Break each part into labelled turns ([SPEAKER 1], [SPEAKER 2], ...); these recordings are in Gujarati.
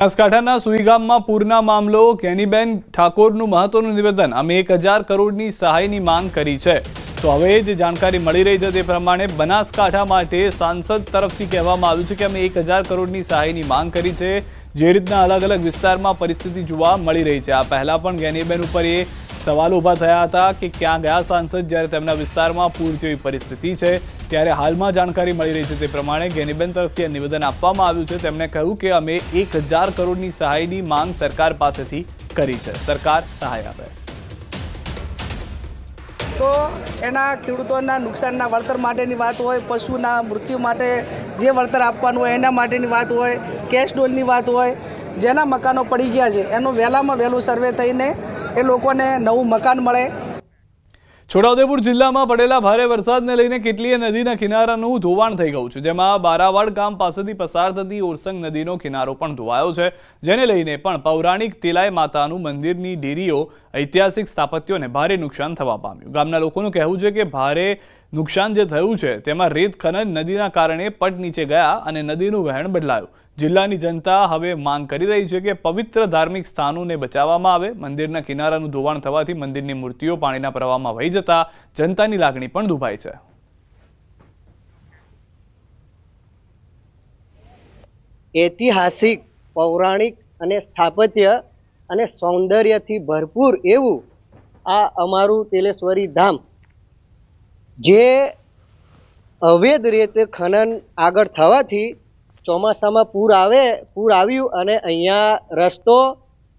[SPEAKER 1] બનાસકાંઠાના સુઈ ગામમાં પૂરના મામલો કેનીબેન ઠાકોરનું મહત્વનું નિવેદન અમે 1000 કરોડની સહાયની માંગ કરી છે। તો હવે જે જાણકારી મળી રહી છે તે પ્રમાણે બનાસકાંઠા માટે સાંસદ તરફથી કહેવામાં આવ્યું છે કે અમે 1000 કરોડની સહાયની માંગ કરી છે। જે રીતના અલગ અલગ વિસ્તારમાં પરિસ્થિતિ જોવા મળી રહી છે, આ પહેલા પણ કેનીબેન ઉપર એ સવાલ ઊભા થયા હતા કે ક્યાં ગયા સાંસદ જ્યારે તેમના વિસ્તારમાં પૂર જેવી પરિસ્થિતિ છે। ત્યારે હાલમાં જાણકારી મળી રહી છે તે પ્રમાણે કેનીબેન તરફથી નિવેદન આપવામાં આવ્યું છે। તેમણે કહ્યું કે અમે 1000 કરોડની સહાયની માંગ સરકાર પાસેથી કરી છે, સરકાર સહાય આપે
[SPEAKER 2] તો એના ખેડૂતોના નુકસાનના વળતર માટેની વાત હોય, પશુના મૃત્યુ માટે જે વળતર આપવાનું હોય એના માટેની વાત હોય, કેશ ડોલની વાત હોય, જેના મકાનો પડી ગયા છે એનું વહેલામાં વહેલું સર્વે થઈને એ લોકોને નવું મકાન મળે।
[SPEAKER 1] છોટાઉદેપુર જિલ્લામાં પડેલા ભારે વરસાદને લઈને કેટલીય નદીના કિનારાનું ધોવાણ થઈ ગયું છે, જેમાં બારાવાડ ગામ પાસેથી પસાર થતી ઓરસંગ નદીનો કિનારો પણ ધોવાયો છે, જેને લઈને પણ પૌરાણિક તિલાઈ માતાનું મંદિરની ડેરીઓ ઐતિહાસિક સ્થાપત્યોને ભારે નુકસાન થવા પામ્યું। ગામના લોકોનું કહેવું છે કે ભારે નુકસાન જે થયું છે તેમાં રેત ખનન નદીના કારણે પટ નીચે ગયા અને નદીનું વહેણ બદલાયું। જિલ્લાની જનતા હવે માંગ કરી રહી છે કે પવિત્ર ધાર્મિક સ્થાનોને બચાવવામાં આવે। મંદિરના કિનારાનું ધોવાણ થવાથી મંદિરની મૂર્તિઓ પાણીના પ્રવાહમાં વહી જતા જનતાની લાગણી પણ દુભાઈ છે।
[SPEAKER 3] ઐતિહાસિક, પૌરાણિક અને સ્થાપત્ય અને સૌંદર્યથી ભરપૂર એવું આ અમારું તેલેશ્વરી ધામ જે અવૈધ રીતે ખનન આગળ થવાથી ચોમાસામાં પૂર આવ્યું અને અહીંયા રસ્તો,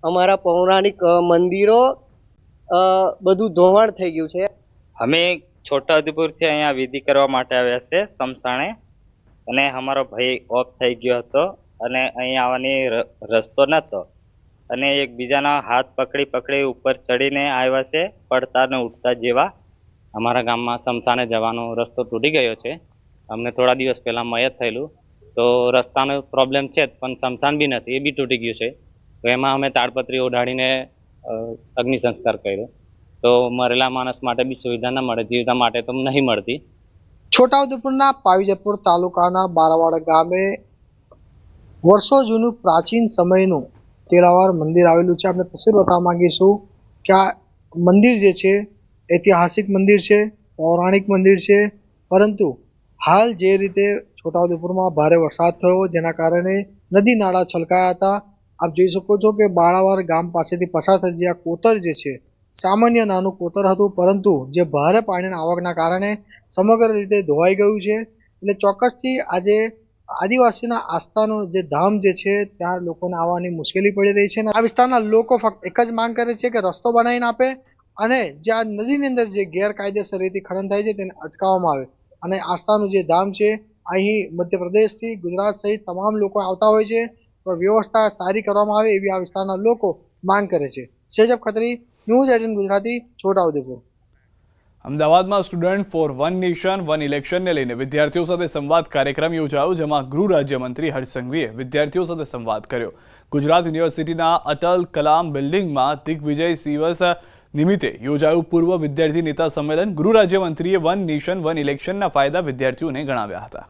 [SPEAKER 3] અમારા પૌરાણિક મંદિરો બધું ધોવાણ થઈ ગયું છે।
[SPEAKER 4] અમે છોટાઉદેપુરથી અહીંયા વિધિ કરવા માટે આવ્યા છે સમસાણે, અને અમારો ભાઈ ઓફ થઈ ગયો હતો અને અહીં આવવાની રસ્તો નહોતો અને એકબીજાના હાથ પકડી ઉપર ચડીને આવ્યા છે, પડતા ને ઉઠતા જેવા। અમારા ગામમાં સમસાને જવાનો રસ્તો તૂટી ગયો છે। અમને થોડા દિવસ પહેલાં મયત થયેલું, તો રસ્તાનો પ્રોબ્લેમ છે પણ સમસાન બી નથી, એ બી તૂટી ગયું છે। તો એમાં અમે તાડપત્રી ઓઢાડીને અગ્નિ સંસ્કાર કર્યો। તો મરેલા માણસ માટે બી સુવિધા ન મળે, જીવતા માટે તો નહીં મળતી।
[SPEAKER 5] છોટાઉદેપુરના પાવીજપુર તાલુકાના બારાવાડ ગામે વર્ષો જૂનું પ્રાચીન સમયનું તેલાવાર મંદિર આવેલું છે। આપણે તસવીર બતાવવા માંગીશું કે આ મંદિર જે છે ઐતિહાસિક મંદિર છે, પૌરાણિક મંદિર છે, પરંતુ હાલ જે રીતે છોટાઉદેપુરમાં ભારે વરસાદ થયો જેના કારણે નદી નાળા છલકાયા હતા। આપ જોઈ શકો છો કે બારાવાડ ગામ પાસેથી પસાર થતી આ કોતર જે છે સામાન્ય નાનું કોતર હતું, પરંતુ જે ભારે પાણીના આવકના કારણે સમગ્ર રીતે ધોવાઈ ગયું છે। એટલે ચોક્કસથી આજે આદિવાસીના આસ્થાનો જે ધામ જે છે ત્યાં લોકોને આવવાની મુશ્કેલી પડી રહી છે। અને આ વિસ્તારના લોકો ફક્ત એક જ માંગ કરે છે કે રસ્તો બનાવીને આપે અને જે આ નદીની અંદર જે ગેરકાયદેસર રીતે ખનન થાય છે તેને અટકાવવામાં આવે। અને આસ્થાનું જે ધામ છે અહીં મધ્યપ્રદેશથી ગુજરાત સહિત તમામ લોકો આવતા હોય છે, તો વ્યવસ્થા સારી કરવામાં આવે એવી આ વિસ્તારના લોકો માંગ કરે છે। સેજબ ખત્રી, ન્યૂઝ 18 ગુજરાતી, છોટાઉદેપુર।
[SPEAKER 1] અમદાવાદમાં student for one nation one ઇલેક્શનને લઈને વિદ્યાર્થીઓ સાથે સંવાદ કાર્યક્રમ યોજાયો, જેમાં ગૃહ રાજ્યમંત્રી હર્ષ સંઘવીએ વિદ્યાર્થીઓ સાથે સંવાદ કર્યો। ગુજરાત યુનિવર્સિટીના અટલ કલામ બિલ્ડિંગમાં દિગ્વિજય દિવસ નિમિત્તે યોજાયું પૂર્વ વિદ્યાર્થી નેતા સંમેલન। ગૃહ રાજ્યમંત્રીએ વન નેશન વન ઇલેક્શનના ફાયદા વિદ્યાર્થીઓને ગણાવ્યા હતા।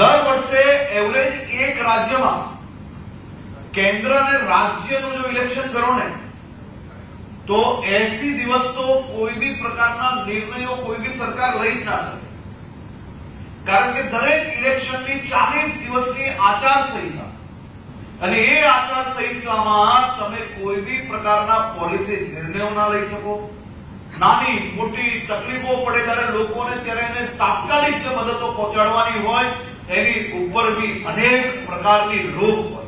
[SPEAKER 6] દર વર્ષે એવરેજ એક રાજ્યમાં કેન્દ્ર અને રાજ્યનું જો ઇલેક્શન કરો ને તો 80 દિવસ તો કોઈ બી પ્રકારના નિર્ણયો કોઈ બી સરકાર લઈ જ ના શકે, કારણ કે દરેક ઇલેક્શનની 40 દિવસની આચારસંહિતા, અને એ આચારસંહિતામાં તમે કોઈ બી પ્રકારના પોલિસી નિર્ણયો ના લઈ શકો। નાની મોટી તકલીફો પડે ત્યારે લોકોને ત્યારે એને તાત્કાલિક જે મદદો પહોંચાડવાની હોય એની ઉપર બી અનેક પ્રકારની રોક હોય।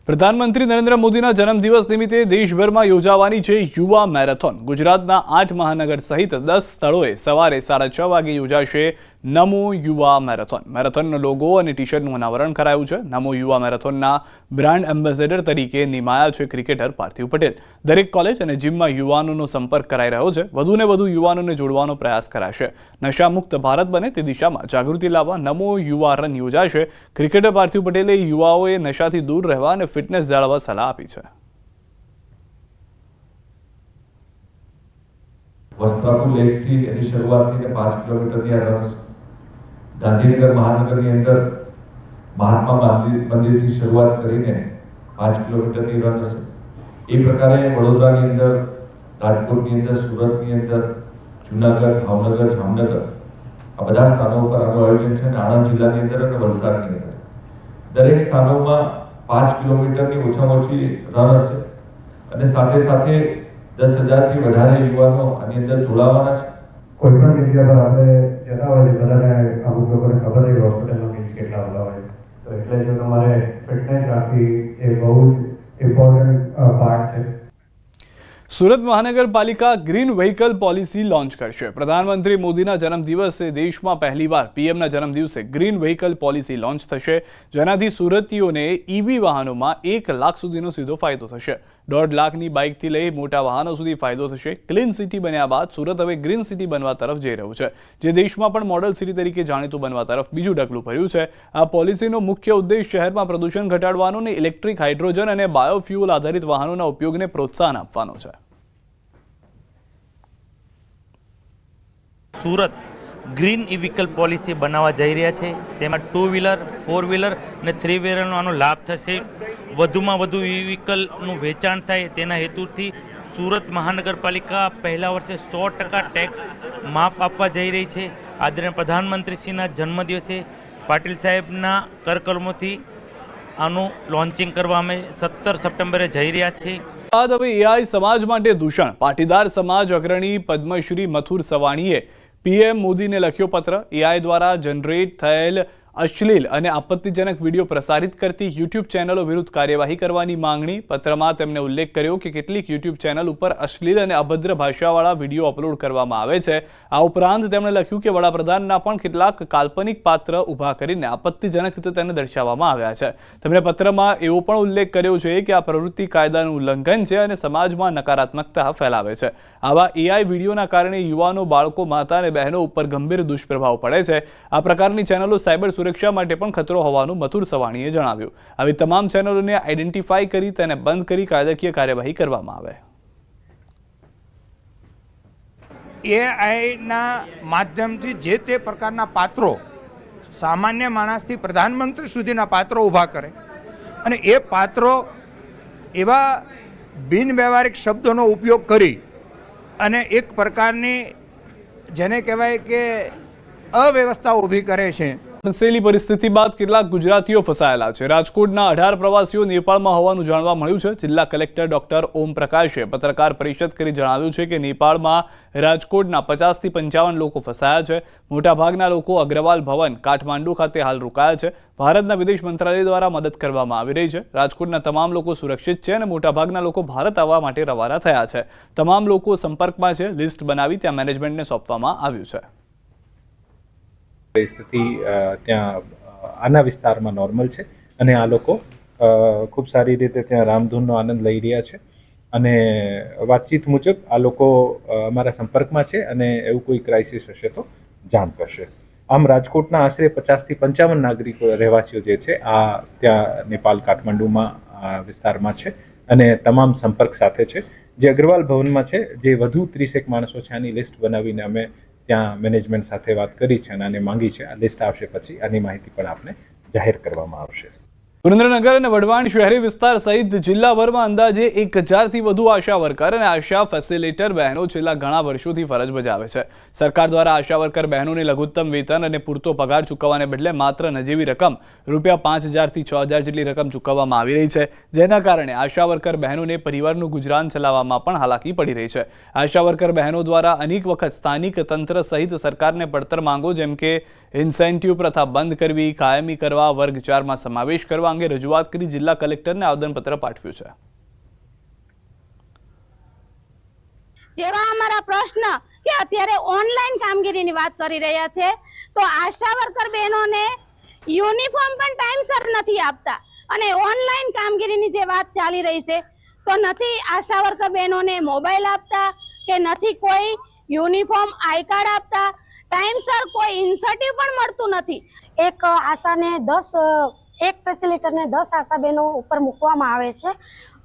[SPEAKER 1] પ્રધાનમંત્રી નરેન્દ્ર મોદીના જન્મદિવસ નિમિત્તે દેશભરમાં યોજાવાની છે યુવા મેરેથોન। ગુજરાતના 8 મહાનગર સહિત 10 સ્થળોએ સવારે 6:30 વાગે યોજાશે નમો યુવા મેરેથોન। મેરેથોનનો લોગો અને ટી શર્ટનું અનાવરણ કરાયું છે। નમો યુવા મેરેથોનના બ્રાન્ડ એમ્બેસેડર તરીકે નિમાયા છે ક્રિકેટર પાર્થિવ પટેલ। દરેક કોલેજ અને જીમમાં યુવાનોનો સંપર્ક કરાઈ રહ્યો છે। વધુને વધુ યુવાનોને જોડવાનો પ્રયાસ કરાશે। નશામુક્ત ભારત બને તે દિશામાં જાગૃતિ લાવવા નમો યુવા રન યોજાશે। ક્રિકેટર પાર્થિવ પટેલે યુવાઓએ નશાથી દૂર રહેવા અને ફિટનેસ જાળવવા સલાહ આપી છે।
[SPEAKER 7] વસ્ત્રાપુર લેકથી એની શરૂઆત થઈને 5 કિલોમીટરની આ રન ગાંધીનગર મહાનગરની અંદર મહાત્મા મંદિરથી શરૂઆત કરીને 5 કિલોમીટરની રન હશે. એ પ્રકારે વડોદરાની અંદર, રાજકોટની અંદર, સુરતની અંદર, જુનાગઢ, ભાવનગર, જામનગર આ બધા સ્થાનો પર આનું આયોજન છે. આણંદ જિલ્લાની અંદર અને વલસાડની અંદર દરેક સ્થાનોમાં 5 કિલોમીટરની ઓછામાં ઓછી રન હશે અને સાથે સાથે 10,000થી વધારે યુવાનો આની અંદર જોડાવાના છે.
[SPEAKER 8] કોઈ પણ જગ્યા પર આપણે જતા હોય બધાને અમુક લોકોને ખબર હોય હોસ્પિટલમાં બિલ્સ કેટલા આવતા હોય, તો એટલે જો તમારે ફિટનેસ રાખવી એ બહુ જ ઇમ્પોર્ટન્ટ પાર્ટ છે.
[SPEAKER 1] સુરત મહાનગરપાલિકા ગ્રીન વ્હીકલ પોલિસી લોન્ચ કરશે. પ્રધાનમંત્રી મોદીના જન્મદિવસે દેશમાં પહેલીવાર પીએમના જન્મદિવસે ગ્રીન વ્હીકલ પોલિસી લોન્ચ થશે, જેનાથી સુરતીઓને ઈવી વાહનોમાં 1 લાખ સુધીનો સીધો ફાયદો થશે. 1.5 લાખની બાઇકથી લઈ મોટા વાહનો સુધી ફાયદો થશે. ક્લીન સિટી બન્યા બાદ સુરત હવે ગ્રીન સિટી બનવા તરફ જઈ રહ્યું છે, જે દેશમાં પણ મોડલ સિટી તરીકે જાણીતું બનવા તરફ બીજું ડગલું ભર્યું છે. આ પોલિસીનો મુખ્ય ઉદ્દેશ શહેરમાં પ્રદૂષણ ઘટાડવાનો અને ઇલેક્ટ્રિક, હાઇડ્રોજન અને બાયોફ્યુઅલ આધારિત વાહનોના ઉપયોગને પ્રોત્સાહન આપવાનો છે.
[SPEAKER 9] સુરત ગ્રીન ઈ વ્હીકલ પોલિસી બનાવવા જઈ રહ્યા છે. તેમાં 2 વ્હીલર, 4 વ્હીલર અને 3 વ્હીલરનો આનો લાભ થશે. વધુમાં વધુ ઈ વ્હીકલનું વેચાણ થાય તેના હેતુથી સુરત મહાનગરપાલિકા પહેલા વર્ષે 100% ટેક્સ માફ આપવા જઈ રહી છે. આદરણીય પ્રધાનમંત્રીશ્રીના જન્મદિવસે પાટીલ સાહેબના કરકર્મોથી આનું લોન્ચિંગ કરવા અમે 17 સપ્ટેમ્બરે જઈ રહ્યા છીએ.
[SPEAKER 1] બાદ હવે એઆઈ સમાજ માટે દૂષણ. પાટીદાર સમાજ અગ્રણી પદ્મશ્રી મથુર સવાણીએ પીએમ મોદીને લખ્યો પત્ર. એઆઈ દ્વારા જનરેટ થયેલ અશ્લીલ અને આપત્તિજનક વિડીયો પ્રસારિત કરતી યુટ્યુબ ચેનલો વિરુદ્ધ કાર્યવાહી કરવાની માંગણી. પત્રમાં તેમણે ઉલ્લેખ કર્યો કે કેટલીક યુટ્યુબ ચેનલ ઉપર અશ્લીલ અને અભદ્ર ભાષાવાળા વિડીયો અપલોડ કરવામાં આવે છે. આ ઉપરાંત તેમણે લખ્યું કે વડાપ્રધાનના પણ કેટલાક કાલ્પનિક પાત્ર ઊભા કરીને આપત્તિજનક રીતે તેને દર્શાવવામાં આવ્યા છે. તેમણે પત્રમાં એવો પણ ઉલ્લેખ કર્યો છે કે આ પ્રવૃત્તિ કાયદાનું ઉલ્લંઘન છે અને સમાજમાં નકારાત્મકતા ફેલાવે છે. આવા એઆઈ વિડીયોના કારણે યુવાનો, બાળકો, માતા અને બહેનો ઉપર ગંભીર દુષ્પ્રભાવ પડે છે. આ પ્રકારની ચેનલો સાયબર સુરક્ષા માટે પણ ખતરો હોવાનું મથુર સવાણીએ જણાવ્યું. આવી તમામ ચેનલોને આઈડેન્ટિફાઈ કરી તેને બંધ કરી કાયદાકીય કાર્યવાહી કરવામાં આવે.
[SPEAKER 10] એઆઈના માધ્યમથી જે તે પ્રકારના પાત્રો, સામાન્ય માણસથી પ્રધાનમંત્રી સુધીના પાત્રો ઊભા કરે અને એ પાત્રો એવા બિનવ્યવહારિક શબ્દોનો ઉપયોગ કરી અને એક પ્રકારની જેને કહેવાય કે અવ્યવસ્થા ઊભી કરે છે.
[SPEAKER 1] ફસાયેલી પરિસ્થિતિ બાદ કેટલાક ગુજરાતીઓ ફસાયેલા છે. રાજકોટના 18 પ્રવાસીઓ નેપાળમાં હોવાનું જાણવા મળ્યું છે. જિલ્લા કલેક્ટર ડોક્ટર ઓમ પ્રકાશે પત્રકાર પરિષદ કરી જણાવ્યું છે કે નેપાળમાં રાજકોટના 50 થી 55 લોકો ફસાયા છે. મોટાભાગના લોકો અગ્રવાલ ભવન, કાઠમાંડુ ખાતે હાલ રોકાયા છે. ભારતના વિદેશ મંત્રાલય દ્વારા મદદ કરવામાં આવી રહી છે. રાજકોટના તમામ લોકો સુરક્ષિત છે અને મોટાભાગના લોકો ભારત આવવા માટે રવાના થયા છે. તમામ લોકો સંપર્કમાં છે. લિસ્ટ બનાવી ત્યાં મેનેજમેન્ટને સોંપવામાં આવ્યું છે.
[SPEAKER 11] પરિસ્થિતિ ત્યાં આના વિસ્તારમાં નોર્મલ છે અને આ લોકો ખૂબ સારી રીતે ત્યાં રામધૂનનો આનંદ લઈ રહ્યા છે અને વાતચીત મુજબ આ લોકો અમારા સંપર્કમાં છે અને એવું કોઈ ક્રાઇસિસ હશે તો જાણ કરશે. આમ રાજકોટના આશરે 50 થી 55 નાગરિકો, રહેવાસીઓ જે છે આ ત્યાં નેપાળ, કાઠમાંડુમાં વિસ્તારમાં છે અને તમામ સંપર્ક સાથે છે. જે અગ્રવાલ ભવનમાં છે, જે વધુ 30 માણસો છે, આની લિસ્ટ બનાવીને અમે ત્યાં મેનેજમેન્ટ સાથે વાત કરી છે અને આને માંગી છે. આ લિસ્ટ આવશે પછી આની માહિતી પણ આપને જાહેર કરવામાં આવશે.
[SPEAKER 1] સુરેન્દ્રનગર અને વઢવાણ શહેરી વિસ્તાર સહિત જિલ્લાભરમાં અંદાજે 1000થી વધુ આશા વર્કર અને આશા ફેસિલિટેટર બહેનો છેલ્લા ઘણા વર્ષોથી ફરજ બજાવે છે. સરકાર દ્વારા આશા વર્કર બહેનોને લઘુત્તમ વેતન અને પૂરતો પગાર ચૂકવવાને બદલે માત્ર નજીવી રકમ ₹5000 થી 6000 જેટલી રકમ ચૂકવવામાં આવી રહી છે, જેના કારણે આશા વર્કર બહેનોને પરિવારનું ગુજરાન ચલાવવામાં પણ હાલાકી પડી રહી છે. આશા વર્કર બહેનો દ્વારા અનેક વખત સ્થાનિક તંત્ર સહિત સરકારને પડતર માંગો જેમ કે ઇન્સેન્ટિવ પ્રથા બંધ કરવી, કાયમી કરવા, વર્ગ 4માં સમાવેશ કરવા અંગે રજૂઆત કરી જિલ્લા કલેક્ટરને આવેદનપત્ર પાઠવ્યું છે.
[SPEAKER 12] જેવા અમારા પ્રશ્ન કે અત્યારે ઓનલાઈન કામગીરીની વાત કરી રહ્યા છે તો આશા વર્કર બહેનોને યુનિફોર્મ પણ ટાઈમસર નથી આપતા અને ઓનલાઈન કામગીરીની જે વાત ચાલી રહી છે તો નથી આશા વર્કર બહેનોને મોબાઈલ આપતા કે નથી કોઈ યુનિફોર્મ, આઈ કાર્ડ આપતા, ટાઈમસર કોઈ ઇન્સેન્ટિવ પણ મળતું નથી.
[SPEAKER 13] એક આશાને 10 એક ફેસિલિટરને 10 આશા બહેનો ઉપર મૂકવામાં આવે છે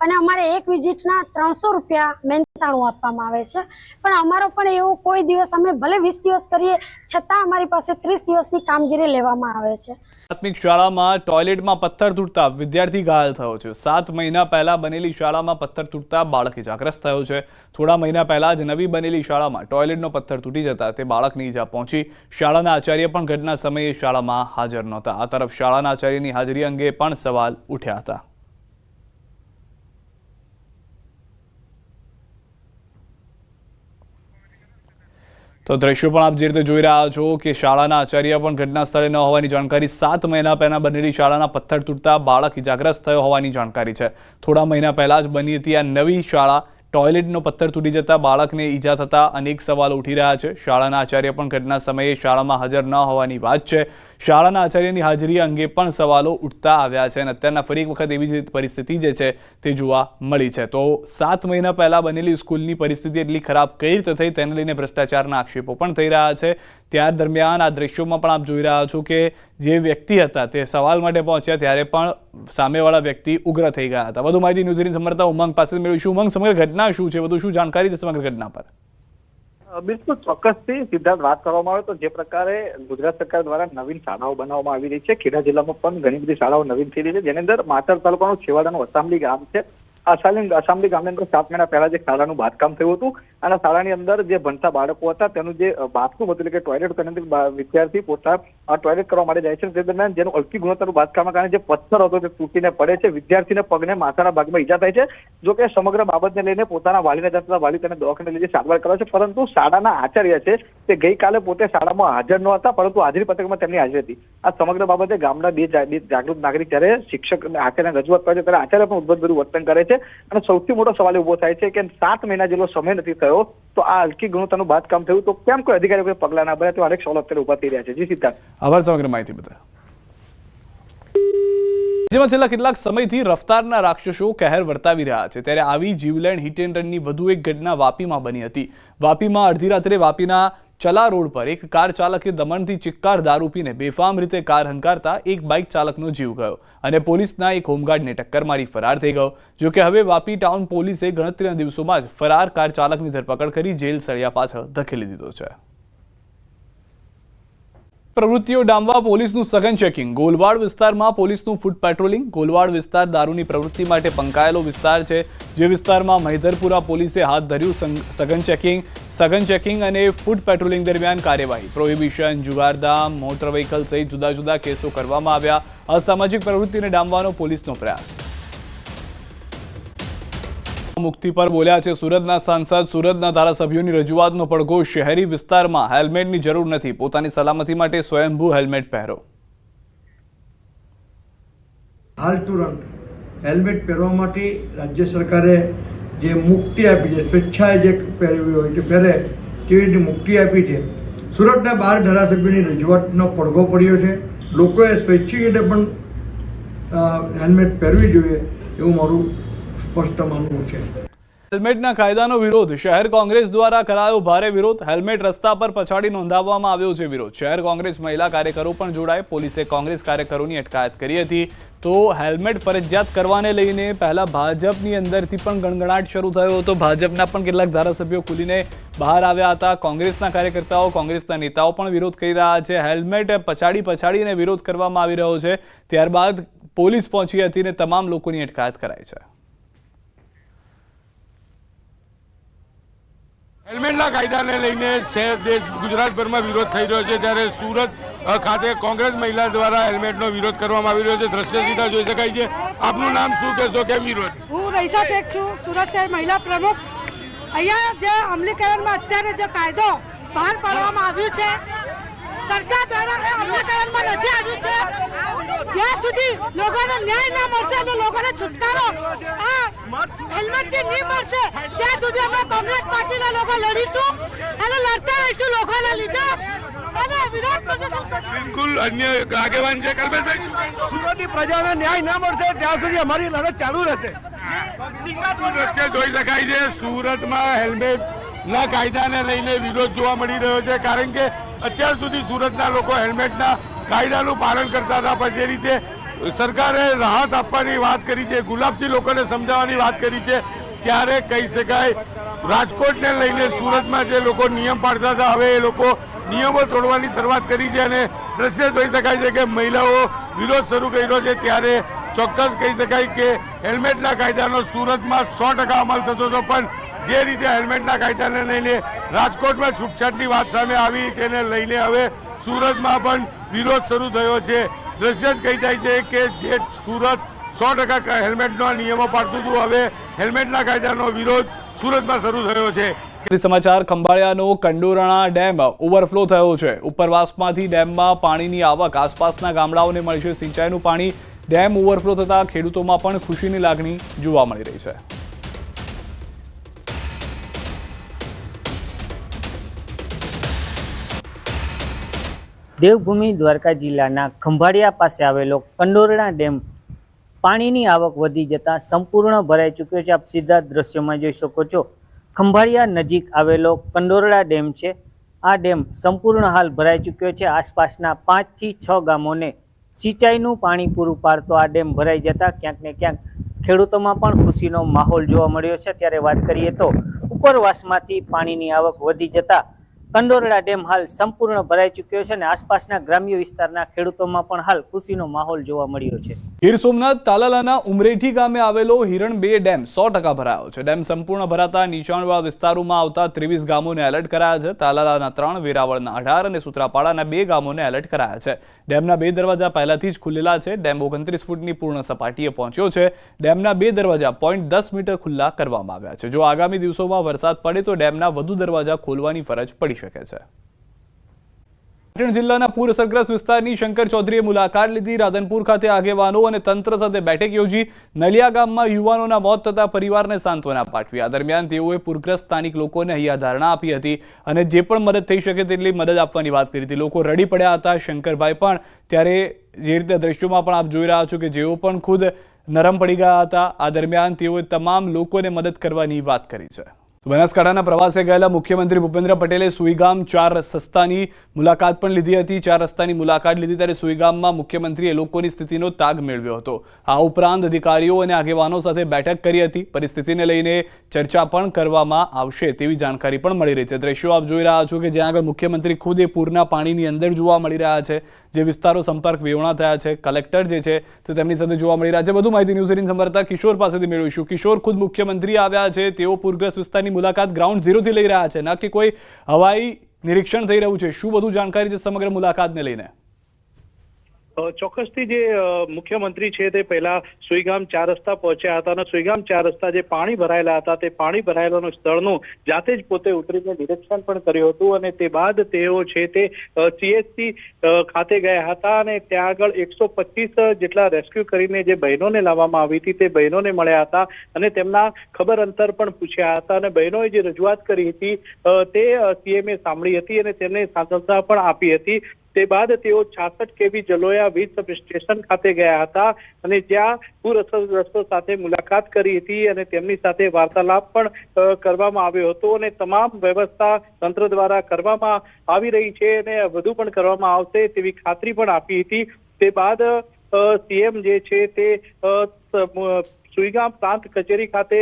[SPEAKER 13] અને અમારે એક વિઝિટના 300 રૂપિયા મહેનતાણું આપવામાં આવે છે, પણ અમારો પણ એવો કોઈ દિવસ અમે ભલે 20 દિવસ કરીએ છતાં અમારી પાસે 30 દિવસની કામગીરી લેવામાં આવે છે.
[SPEAKER 1] પ્રાથમિક શાળામાં ટોયલેટમાં પથ્થર તૂટતા વિદ્યાર્થી ઘાયલ થયો છે. 7 મહિના પહેલા બનેલી શાળામાં પથ્થર તૂટતા બાળક ઇજાગ્રસ્ત થયો છે. થોડા મહિના પહેલા જ નવી બનેલી શાળામાં ટોયલેટનો પથ્થર તૂટી જતા તે બાળકની ઈજા પહોંચી. શાળાના આચાર્ય પણ ઘટના સમયે શાળામાં હાજર નહોતા. આ તરફ શાળાના આચાર્યની હાજરી અંગે પણ સવાલ ઉઠ્યા હતા. તો દ્રશ્યો પણ આપ જે રીતે જોઈ રહ્યા છો કે શાળાના આચાર્ય પણ ઘટના સ્થળે ન હોવાની જાણકારી. 7 મહિના પહેલા બનેલી શાળાના પથ્થર તૂટતા બાળક ઇજાગ્રસ્ત થયો હોવાની જાણકારી છે. થોડા મહિના પહેલા જ બની હતી આ નવી શાળા. ટોયલેટનો પથ્થર તૂટી જતા બાળકને ઈજા થતા અનેક સવાલો ઉઠી રહ્યા છે. શાળાના આચાર્ય પણ ઘટના સમયે શાળામાં હાજર ન હોવાની વાત છે. શાળાના આચાર્યની હાજરી અંગે પણ સવાલો ઉઠતા આવ્યા છે અને અત્યારના ફરી એક વખત એવી જ પરિસ્થિતિ જે છે તે જોવા મળી છે. તો 7 મહિના પહેલા બનેલી સ્કૂલની પરિસ્થિતિ એટલી ખરાબ કઈ રીતે થઈ તેને લઈને ભ્રષ્ટાચારના આક્ષેપો પણ થઈ રહ્યા છે. ત્યાર દરમિયાન આ દ્રશ્યોમાં પણ આપ જોઈ રહ્યા છો કે જે વ્યક્તિ હતા તે સવાલ માટે પહોંચ્યા ત્યારે પણ સામેવાળા વ્યક્તિ ઉગ્ર થઈ ગયા હતા. વધુ માહિતી ન્યૂઝ 18 સંવાદદાતા ઉમંગ પાસે મેળવીશું. ઉમંગ, સમગ્ર ઘટના શું છે, વધુ શું જાણકારી છે સમગ્ર ઘટના પર?
[SPEAKER 14] બિલકુલ ચોક્કસથી સિદ્ધાર્થ વાત કરવામાં આવે તો જે પ્રકારે ગુજરાત સરકાર દ્વારા નવીન શાળાઓ બનાવવામાં આવી રહી છે, ખેડા જિલ્લામાં પણ ઘણી બધી શાળાઓ નવીન થઈ રહી છે, જેની અંદર માતર તાલુકાનું છેવાડાનું અસામલી ગામ છે. અસામલી ગામની અંદર 7 મહિના પહેલા જે શાળાનું બાંધકામ થયું હતું અને શાળાની અંદર જે ભણતા બાળકો હતા તેનું જે બાથરૂમ હતું એટલે કે ટોયલેટ તેની અંદર વિદ્યાર્થી પોતાના ટોયલેટ કરવા માટે જાય છે. તે દરમિયાન જેનું હલકી ગુણવત્તાનું બાંધકામના કારણે જે પથ્થર હતો તે તૂટીને પડે છે. વિદ્યાર્થીને પગને માથાના ભાગમાં ઈજા થાય છે. જો કે સમગ્ર બાબતને લઈને પોતાના વાલીને જતા વાલી તેને દવાખાને લઈ સારવાર કરે છે, પરંતુ શાળાના આચાર્ય છે તે ગઈકાલે પોતે શાળામાં હાજર ન હતા, પરંતુ હાજરી પત્રકમાં તેમની હાજરી હતી. આ સમગ્ર બાબતે ગામના બે જાગૃત નાગરિક જ્યારે શિક્ષક આચાર્યને રજૂઆત કરે છે ત્યારે આચાર્ય પણ ઉદ્ધતભર્યું વર્તન કરે છે. અને સૌથી મોટો સવાલ ઉભો થાય છે કે 7 મહિના જેટલો સમય નથી થયો તો આ હલકી ગુણવત્તાનું બાંધકામ થયું તો કેમ કોઈ અધિકારી કોઈ પગલા ના ભર્યા? તો અનેક સવાલો અત્યારે ઉભા થઈ રહ્યા છે. જી સિદ્ધાર્થ,
[SPEAKER 1] આભાર સમગ્ર માહિતી બદલ. જેમાં છેલ્લા કેટલાક સમયથી રફતારના રાક્ષસો કહેર વર્તાવી રહ્યા છે ત્યારે આવી જીવલેણ હિટ એન્ડ રનની વધુ એક ઘટના વાપીમાં બની હતી. વાપીમાં અડધી રાત્રે વાપીના ચલા રોડ પર એક કાર ચાલકે દમણથી ચિક્કાર દારૂ પીને બેફામ રીતે કાર હંકારતા એક બાઇક ચાલકનો જીવ ગયો અને પોલીસના એક હોમગાર્ડને ટક્કર મારી ફરાર થઈ ગયો. જોકે હવે વાપી ટાઉન પોલીસે ગણતરીના દિવસોમાં જ ફરાર કાર ચાલકની ધરપકડ કરી જેલ સળિયા પાછળ ધકેલી દીધો છે. પ્રવૃત્તિઓ ડામવા પોલીસનું સઘન ચેકિંગ. ગોલવાડ વિસ્તારમાં પોલીસનું ફૂટ પેટ્રોલિંગ. ગોલવાડ વિસ્તાર દારૂની પ્રવૃત્તિ માટે પંકાયેલો વિસ્તાર છે, જે વિસ્તારમાં મહિધરપુરા પોલીસે હાથ ધર્યું સઘન ચેકિંગ અને ફૂટ પેટ્રોલિંગ દરમિયાન કાર્યવાહી. પ્રોહિબિશન, જુગારધામ, મોટર વ્હીકલ સહિત જુદા જુદા કેસો કરવામાં આવ્યા. અસામાજિક પ્રવૃત્તિને ડામવાનો પોલીસનો પ્રયાસ. મુક્તિ પર બોલ્યા છે સુરતના સાંસદ. સુરતના ધારાસભ્યોની રજૂઆતનો પડઘો. શહેરી વિસ્તારમાં હેલ્મેટની જરૂર નથી, પોતાની સલામતી માટે સ્વયંભૂ હેલ્મેટ પહેરો.
[SPEAKER 15] હાલ તુરંત હેલ્મેટ પહેરવા માટે રાજ્ય સરકારે જે મુક્તિ આપી છે, સ્વેચ્છાએ જે પહેરવી હોય તે પહેરે તેવી રીતે મુક્તિ આપી છે. સુરતના 12 ધારાસભ્યોની રજૂઆતનો પડઘો પડ્યો છે. લોકોએ સ્વૈચ્છિક રીતે પણ હેલ્મેટ પહેરવી જોઈએ એવું મારું સ્પષ્ટ માનવું છે.
[SPEAKER 1] હેલ્મેટના કાયદાનો વિરોધ. શહેર કોંગ્રેસ દ્વારા કરાયો ભારે વિરોધ. હેલ્મેટ રસ્તા પર પછાડી નોંધાવવામાં આવ્યો છે વિરોધ. શહેર કોંગ્રેસ મહિલા કાર્યકરો પણ જોડાય. પોલીસે કોંગ્રેસ કાર્યકરોની અટકાયત કરી હતી. તો હેલ્મેટ ફરજિયાત કરવાને લઈને પહેલા ભાજપની અંદરથી પણ ગણગણાટ શરૂ થયો હતો. ભાજપના પણ કેટલાક ધારાસભ્યો ખુલીને બહાર આવ્યા હતા. કોંગ્રેસના કાર્યકર્તાઓ, કોંગ્રેસના નેતાઓ પણ વિરોધ કરી રહ્યા છે. હેલ્મેટ પછાડીને વિરોધ કરવામાં આવી રહ્યો છે. ત્યારબાદ પોલીસ પહોંચી હતી અને તમામ લોકોની અટકાયત કરાઈ છે.
[SPEAKER 16] હેલ્મેટના કાયદાને લઈને શહેર દેશ ગુજરાતભરમાં વિરોધ થઈ રહ્યો છે, ત્યારે સુરત ખાતે કોંગ્રેસ મહિલા દ્વારા હેલ્મેટનો વિરોધ કરવામાં આવી રહ્યો છે. દ્રશ્ય સીધા જોઈ શકાય છે. આપનું નામ શું કહેશો, કેમ વિરોધ?
[SPEAKER 17] હું રઈસા શેખ છું, સુરત શહેર મહિલા પ્રમુખ. અહીંયા જે અમલીકરણમાં અત્યારે જે કાયદો બહાર પાડવામાં આવ્યું છે સરકાર દ્વારા, એ અમલીકરણમાં નથી આવ્યું છે. જ્યાં સુધી લોકોને ન્યાય ના મળશે અને લોકોને છુટકારો આ હેલ્મેટથી નહીં મળશે ત્યાં સુધી અમે કોંગ્રેસ પાર્ટીના લોકો લડીશું અને લડતા રહીશું લોકોના લીધે અને વિરોધ પ્રદર્શન.
[SPEAKER 16] બિલકુલ અન્ય આગેવાન છે કરબેશભાઈ.
[SPEAKER 18] સુરતની પ્રજાને ન્યાય ના મળશે ત્યાં સુધી અમારી લડત ચાલુ રહેશે.
[SPEAKER 16] દ્રશ્ય જોઈ શકાય છે. સુરતમાં હેલ્મેટના કાયદાને લઈને વિરોધ જોવા મળી રહ્યો છે, કારણ કે અત્યાર સુધી સુરતના લોકો હેલ્મેટના કાયદાનું પાલન કરતા હતા, પણ જે રીતે સરકારે રાહત આપવાની વાત કરી છે, ગુલાબથી લોકોને સમજાવવાની વાત કરી છે, ત્યારે કહી શકાય રાજકોટને લઈને સુરતમાં જે લોકો નિયમ પાડતા હતા હવે એ લોકો નિયમો તોડવાની શરૂઆત કરી છે અને દ્રશ્ય જોઈ શકાય છે કે મહિલાઓ વિરોધ શરૂ કર્યો છે। ત્યારે ચોક્કસ કહી શકાય કે હેલ્મેટના કાયદાનો સુરતમાં 100% અમલ થતો હતો, પણ જે રીતે હેલ્મેટના કાયદાને લઈને રાજકોટમાં છૂટછાટની વાત સામે આવી તેને લઈને હવે સુરતમાં પણ વિરોધ શરૂ થયો છે। દ્રશ્ય જ કહી જાય છે કે જે સુરત 100% હેલ્મેટના નિયમો પાડતું હતું હવે હેલ્મેટના કાયદાનો વિરોધ સુરતમાં શરૂ થયો છે।
[SPEAKER 1] સમાચાર ખંભાળિયાનો કંડોરણા ડેમ ઓવરફ્લો થયો છે। ઉપરવાસમાંથી ડેમમાં પાણીની આવક, આસપાસના ગામડાઓને મળી છે સિંચાઈનું પાણી। ડેમ ઓવરફ્લો થતા ખેડૂતોમાં પણ ખુશીની લાગણી જોવા મળી રહી છે।
[SPEAKER 19] દેવભૂમિ દ્વારકા જિલ્લાના ખંભાળિયા પાસે આવેલો કંડોરણા ડેમ પાણીની આવક વધી જતા સંપૂર્ણ ભરાઈ ચૂક્યો છે। આપ સીધા દ્રશ્યોમાં જોઈ શકો છો, ખંભાળિયા નજીક આવેલો કંડોરણા ડેમ છે। આ ડેમ સંપૂર્ણ હાલ ભરાઈ ચૂક્યો છે। આસપાસના 5 થી 6 ગામોને સિંચાઈનું પાણી પૂરું પાડતો આ ડેમ ભરાઈ જતા ક્યાંક ને ક્યાંક ખેડૂતોમાં પણ ખુશીનો માહોલ જોવા મળ્યો છે। ત્યારે વાત કરીએ તો ઉપરવાસમાંથી પાણીની આવક વધી જતા કંડોરણા ડેમ હાલ સંપૂર્ણ ભરાઈ ચૂક્યો છે અને આસપાસના ગ્રામ્ય વિસ્તારના ખેડૂતોમાં પણ હાલ ખુશીનો માહોલ જોવા મળ્યો છે।
[SPEAKER 1] ગીર સોમનાથ તાલાલાના ઉમરેઠી ગામે આવેલો હિરણ 2 ડેમ 100% ભરાયો છે। ડેમ સંપૂર્ણ ભરાતા નીચાણવાળા વિસ્તારોમાં આવતા 23 ગામોને એલર્ટ કરાયા છે। તાલાલાના 3, વેરાવળના 18 અને સૂત્રાપાડાના 2 ગામોને એલર્ટ કરાયા છે। ડેમના 2 દરવાજા પહેલાથી જ ખુલેલા છે। ડેમ 29 ફૂટની પૂર્ણ સપાટીએ પહોંચ્યો છે। ડેમના 2 દરવાજા 0.10 મીટર ખુલ્લા કરવામાં આવ્યા છે। જો આગામી દિવસોમાં વરસાદ પડે તો ડેમના વધુ દરવાજા ખોલવાની ફરજ પડી શકે છે। પાટણ જિલ્લાના પૂર અસરગ્રસ્ત વિસ્તારની શંકર ચૌધરીએ મુલાકાત લીધી। રાધનપુર ખાતે આગેવાનો અને તંત્ર સાથે બેઠક યોજી। નલિયા ગામમાં યુવાનોના મોત થતા પરિવારને સાંત્વના પાઠવી। આ દરમિયાન તેઓએ પૂરગ્રસ્ત સ્થાનિક લોકોને અહીંયા ધારણા આપી હતી અને જે પણ મદદ થઈ શકે તેટલી મદદ આપવાની વાત કરી હતી। લોકો રડી પડ્યા હતા। શંકરભાઈ પણ ત્યારે જે રીતે દ્રશ્યોમાં પણ આપ જોઈ રહ્યા છો કે જેઓ પણ ખુદ નરમ પડી ગયા હતા। આ દરમિયાન તેઓએ તમામ લોકોને મદદ કરવાની વાત કરી છે। બનાસકાંઠાના પ્રવાસે ગયેલા મુખ્યમંત્રી ભૂપેન્દ્ર પટેલે સુઈગામ 4 રસ્તાની મુલાકાત પણ લીધી હતી। 4 રસ્તાની મુલાકાત લીધી ત્યારે સુઈગામમાં મુખ્યમંત્રીએ લોકોની સ્થિતિનો તાગ મેળવ્યો હતો। આ ઉપરાંત અધિકારીઓ અને આગેવાનો સાથે બેઠક કરી હતી। પરિસ્થિતિને લઈને ચર્ચા પણ કરવામાં આવશે તેવી જાણકારી પણ મળી રહી છે। દ્રશ્યો આપ જોઈ રહ્યા છો કે જ્યાં આગળ મુખ્યમંત્રી ખુદ એ પૂરના પાણીની અંદર જોવા મળી રહ્યા છે। જે વિસ્તારો સંપર્ક વિહોણા થયા છે, કલેક્ટર જે છે તે તેમની સાથે જોવા મળી રહ્યા છે। વધુ માહિતી ન્યૂઝ 18 સંવાદદાતા કિશોર પાસેથી મેળવીશું। કિશોર, ખુદ મુખ્યમંત્રી આવ્યા છે, તેઓ પૂરગ્રસ્ત વિસ્તારની મુલાકાત ગ્રાઉન્ડ ઝીરોથી લઈ રહ્યા છે, ના કે કોઈ હવાઈ નિરીક્ષણ થઈ રહ્યું છે। શું વધુ જાણકારી છે સમગ્ર મુલાકાતને લઈને?
[SPEAKER 14] ચોક્કસથી જે મુખ્યમંત્રી છે તે પહેલા સુઈગામ 4 રસ્તા પહોંચ્યા હતા અને સુઈગામ 4 રસ્તા જે પાણી ભરાયેલા હતા તે પાણી ભરાયેલાનું સ્થળનું જાતે જ પોતે ઉતરીને નિરીક્ષણ પણ કર્યું હતું અને તે બાદ તેઓ છે તે CHC ખાતે ગયા હતા અને ત્યાં આગળ 125 જેટલા રેસ્ક્યુ કરીને જે બહેનોને લાવવામાં આવી હતી તે બહેનોને મળ્યા હતા અને તેમના ખબર અંતર પણ પૂછ્યા હતા અને બહેનોએ જે રજૂઆત કરી હતી તે CMએ સાંભળી હતી અને તેમને સાંત્વના પણ આપી હતી। તે બાદ તેઓ 66 kV જલોયા વીજ સબ સ્ટેશન ખાતે ગયા હતા અને જ્યાં પૂર અસરગ્રસ્તો સાથે મુલાકાત કરી હતી અને તેમની સાથે વાર્તાલાપ પણ કરવામાં આવ્યો હતો અને તમામ વ્યવસ્થા તંત્ર દ્વારા કરવામાં આવી રહી છે અને વધુ પણ કરવામાં આવશે તેવી ખાતરી પણ આપી હતી। તે બાદ CM જે છે તે સુઈગામ પ્રાંત કચેરી ખાતે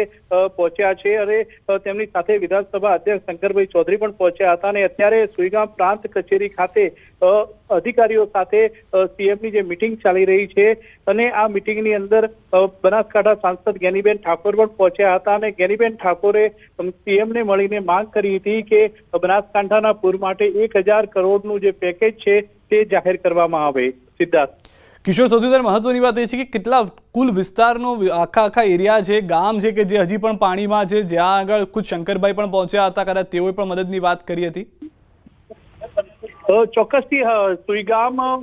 [SPEAKER 14] પહોંચ્યા છે અને તેમની સાથે વિધાનસભા અધ્યક્ષ શંકરભાઈ ચૌધરી પણ પહોંચ્યા હતા અને અત્યારે સુઈગામ પ્રાંત કચેરી ખાતે અધિકારીઓ સાથે CMની જે મિટિંગ ચાલી રહી છે અને આ મિટિંગની અંદર બનાસકાંઠા સાંસદ જ્ઞાનીબેન ઠાકોર પણ પહોંચ્યા હતા અને જ્ઞાનીબેન ઠાકોરે CMને મળીને માંગ કરી હતી કે બનાસકાંઠાના પૂર માટે 1000 કરોડનું જે પેકેજ છે તે જાહેર કરવામાં આવે। સિદ્ધાર્થ।
[SPEAKER 1] કિશોર, સૌથી વધારે મહત્વની વાત એ છે કે કેટલા કુલ વિસ્તારનો આખા એરિયા છે, ગામ છે કે જે હજી પણ પાણીમાં છે, જ્યાં આગળ ખુદ શંકરભાઈ પણ પહોંચ્યા હતા, કદાચ તેઓએ પણ મદદની વાત કરી હતી?
[SPEAKER 14] ચોક્કસથી સુઈગામમાં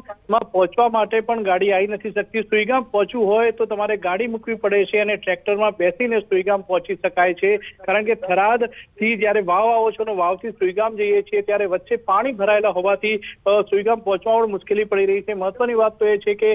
[SPEAKER 14] પહોંચવા માટે પણ ગાડી આવી નથી શકતી। સુઈગામ પહોંચવું હોય તો તમારે ગાડી મૂકવી પડે છે અને ટ્રેક્ટરમાં બેસીને સુઈગામ પહોંચી શકાય છે કારણ કે થરાદથી જ્યારે વાવ આવો છો ને વાવથી સુઈગામ જઈએ છીએ ત્યારે વચ્ચે પાણી ભરાયેલા હોવાથી સુઈગામ પહોંચવામાં મુશ્કેલી પડી રહી છે। મહત્વની વાત તો એ છે કે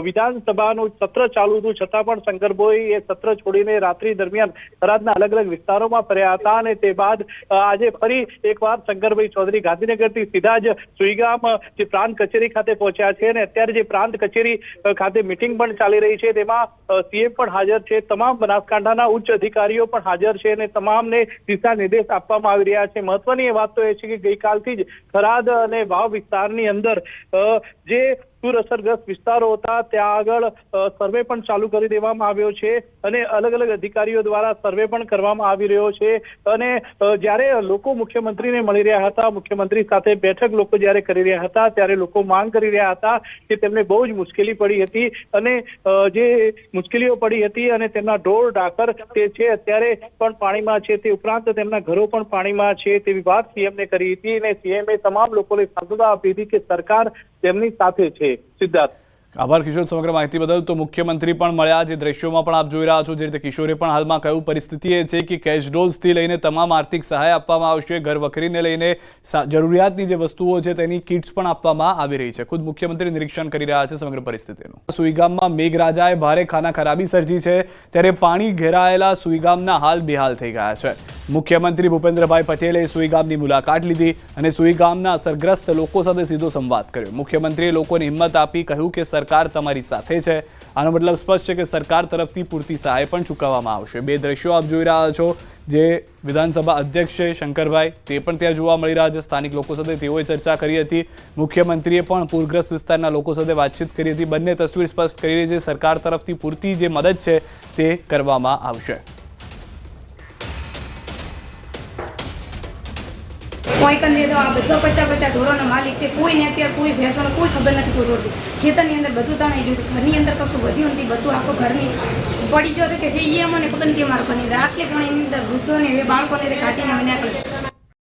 [SPEAKER 14] વિધાનસભાનું સત્ર ચાલુ હતું છતાં પણ શંકરભાઈ એ સત્ર છોડીને રાત્રિ દરમિયાન થરાદના અલગ અલગ વિસ્તારોમાં ફર્યા હતા અને તે બાદ આજે ફરી એકવાર શંકરભાઈ ચૌધરી ગાંધીનગરથી સીધા જ સુઈગામ જે પ્રાંત કચેરી ખાતે પહોંચ્યા છે અને અત્યારે જે પ્રાંત કચેરી ખાતે મિટિંગ પણ ચાલી રહી છે તેમાં સીએમ પણ હાજર છે, તમામ બનાસકાંઠાના ઉચ્ચ અધિકારીઓ પણ હાજર છે અને તમામને દિશા નિર્દેશ આપવામાં આવી રહ્યા છે। મહત્વની એ વાત તો એ છે કે ગઈકાલથી જ થરાદ અને વાવ વિસ્તારની અંદર જે પૂર અસરગ્રસ્ત વિસ્તારો હતા ત્યાં આગળ સર્વે પણ ચાલુ કરી દેવામાં આવ્યો છે અને અલગ અલગ અધિકારીઓ દ્વારા સર્વે પણ કરવામાં આવી રહ્યો છે। અને જ્યારે લોકો મુખ્યમંત્રીને મળી રહ્યા હતા, મુખ્યમંત્રી સાથે બેઠક લોકો જ્યારે કરી રહ્યા હતા ત્યારે લોકો માંગ કરી રહ્યા હતા કે તેમને બહુ જ મુશ્કેલી પડી હતી અને જે મુશ્કેલીઓ પડી હતી અને તેમના ઢોર ઢાકર તે છે અત્યારે પણ પાણીમાં છે, તે ઉપરાંત તેમના ઘરો પણ પાણીમાં છે તેવી વાત સીએમને કરી હતી અને સીએમએ તમામ લોકોને સાંત્વના આપી હતી કે સરકાર તેમની સાથે છે। સિદ્ધાર્થ,
[SPEAKER 1] આભાર કિશોર સમગ્ર માહિતી બદલ। તો મુખ્યમંત્રી પણ મળ્યા, જે દ્રશ્યોમાં પણ આપ જોઈ રહ્યા છો, જે રીતે કિશોરે પણ હાલમાં કહ્યું, પરિસ્થિતિ એ છે કે કેશ ડોલ્સથી લઈને તમામ આર્થિક સહાય આપવામાં આવશે, ઘર વખરીને લઈને જરૂરિયાતની જે વસ્તુઓ છે તેની કિટ્સ પણ આપવામાં આવી રહી છે। ખુદ મુખ્યમંત્રી નિરીક્ષણ કરી રહ્યા છે સમગ્ર પરિસ્થિતિનું। સુઈગામમાં મેઘરાજાએ ભારે ખાના ખરાબી સર્જી છે, ત્યારે પાણી ઘેરાયેલા સુઈગામના હાલ બેહાલ થઈ ગયા છે। મુખ્યમંત્રી ભૂપેન્દ્રભાઈ પટેલે સુઈગામની મુલાકાત લીધી અને સુઈગામના અસરગ્રસ્ત લોકો સાથે સીધો સંવાદ કર્યો। મુખ્યમંત્રીએ લોકોને હિંમત આપી કહ્યું કે સરકાર તમારી સાથે છે। આનો મતલબ સ્પષ્ટ છે કે સરકાર તરફથી પૂરતી સહાય પણ ચૂકવવામાં આવશે। બે દ્રશ્યો આપ જોઈ રહ્યા છો, જે વિધાનસભા અધ્યક્ષ છે શંકરભાઈ, તે પણ ત્યાં જોવા મળી રહ્યા છે। સ્થાનિક લોકો સાથે તેઓએ ચર્ચા કરી હતી, મુખ્યમંત્રીએ પણ પૂરગ્રસ્ત વિસ્તારના લોકો સાથે વાતચીત કરી હતી। બંને તસવીર સ્પષ્ટ કરી રહી છે, સરકાર તરફથી પૂરતી જે મદદ છે તે કરવામાં આવશે।
[SPEAKER 20] કોઈ કરી દે તો આ બધો 50-50 ઢોરોનો માલિક છે, કોઈને અત્યારે કોઈ ભેંસોને કોઈ ખબર નથી કોઈ ઢોરથી। ખેતરની અંદર બધું તણાઈ ગયું, ઘરની અંદર કશું વધ્યું નથી, બધું આખો ઘરની પડી ગયો કે જે એ મને ખબર નથી કે મારા ઘરની અંદર આટલે પણ એની અંદર વૃદ્ધોને બાળકોને કાઢીને મને આટલે